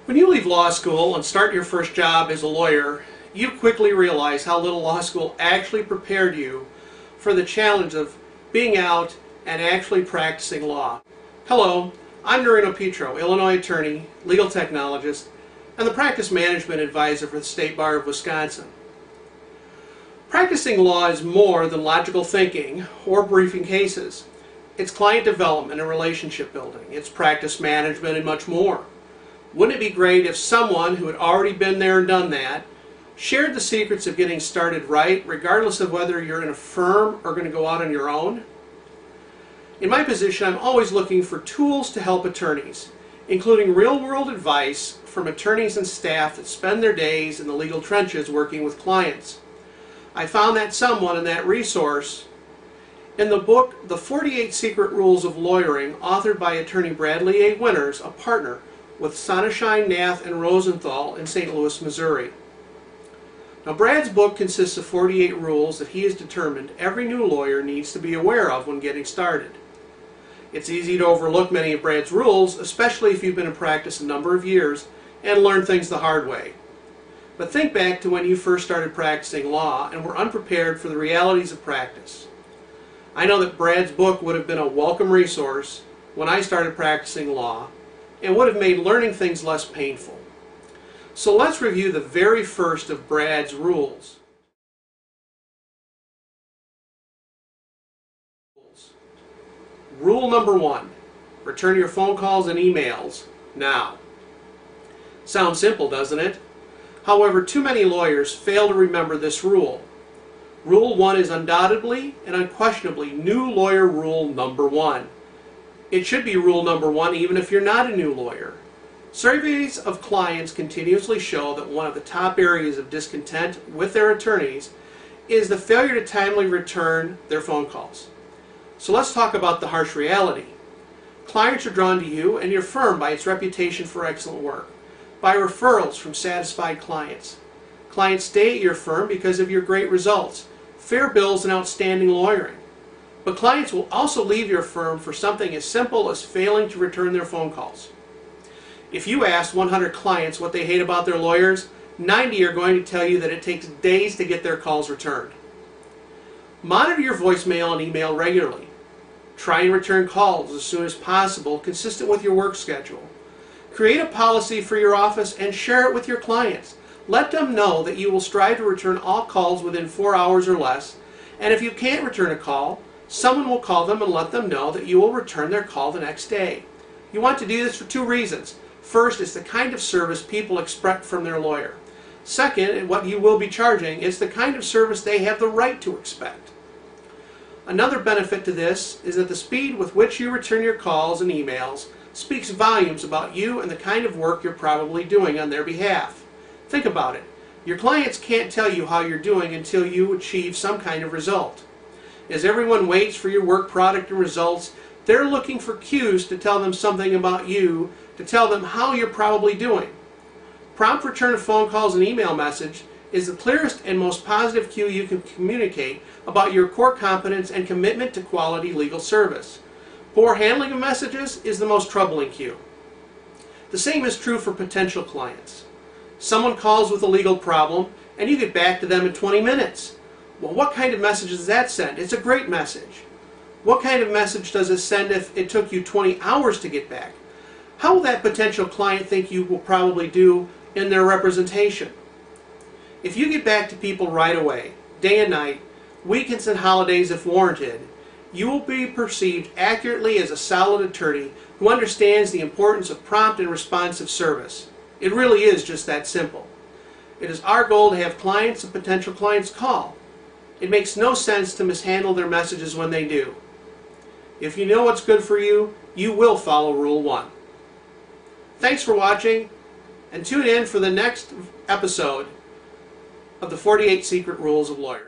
When you leave law school and start your first job as a lawyer, you quickly realize how little law school actually prepared you for the challenge of being out and actually practicing law. Hello, I'm Norino Petro, Illinois attorney, legal technologist, and the practice management advisor for the State Bar of Wisconsin. Practicing law is more than logical thinking or briefing cases. It's client development and relationship building. It's practice management and much more. Wouldn't it be great if someone who had already been there and done that shared the secrets of getting started right, regardless of whether you're in a firm or going to go out on your own? In my position, I'm always looking for tools to help attorneys, including real-world advice from attorneys and staff that spend their days in the legal trenches working with clients. I found that someone and that resource in the book, The 48 Secret Rules of Lawyering, authored by attorney Bradley A. Winters, a partner with Sonnenschein, Nath, and Rosenthal in St. Louis, Missouri. Now, Brad's book consists of 48 rules that he has determined every new lawyer needs to be aware of when getting started. It's easy to overlook many of Brad's rules, especially if you've been in practice a number of years and learned things the hard way. But think back to when you first started practicing law and were unprepared for the realities of practice. I know that Brad's book would have been a welcome resource when I started practicing law and would have made learning things less painful. So let's review the very first of Brad's rules. Rule number 1, return your phone calls and emails now. Sounds simple, doesn't it? However, too many lawyers fail to remember this rule. Rule 1 is undoubtedly and unquestionably new lawyer rule number 1. It should be rule number 1 even if you're not a new lawyer. Surveys of clients continuously show that one of the top areas of discontent with their attorneys is the failure to timely return their phone calls. So let's talk about the harsh reality. Clients are drawn to you and your firm by its reputation for excellent work, by referrals from satisfied clients. Clients stay at your firm because of your great results, fair bills, and outstanding lawyering. But clients will also leave your firm for something as simple as failing to return their phone calls. If you ask 100 clients what they hate about their lawyers, 90 are going to tell you that it takes days to get their calls returned. Monitor your voicemail and email regularly. Try and return calls as soon as possible, consistent with your work schedule. Create a policy for your office and share it with your clients. Let them know that you will strive to return all calls within 4 hours or less, and if you can't return a call, someone will call them and let them know that you will return their call the next day. You want to do this for 2 reasons. First, it's the kind of service people expect from their lawyer. Second, and what you will be charging, is the kind of service they have the right to expect. Another benefit to this is that the speed with which you return your calls and emails speaks volumes about you and the kind of work you're probably doing on their behalf. Think about it. Your clients can't tell you how you're doing until you achieve some kind of result. As everyone waits for your work product and results, they're looking for cues to tell them something about you, to tell them how you're probably doing. Prompt return of phone calls and email message is the clearest and most positive cue you can communicate about your core competence and commitment to quality legal service. Poor handling of messages is the most troubling cue. The same is true for potential clients. Someone calls with a legal problem and you get back to them in 20 minutes. Well, what kind of message does that send? It's a great message. What kind of message does it send if it took you 20 hours to get back? How will that potential client think you will probably do in their representation? If you get back to people right away, day and night, weekends and holidays if warranted, you will be perceived accurately as a solid attorney who understands the importance of prompt and responsive service. It really is just that simple. It is our goal to have clients and potential clients call. It makes no sense to mishandle their messages when they do. If you know what's good for you, you will follow Rule 1. Thanks for watching, and tune in for the next episode of the 48 Secret Rules of Lawyering.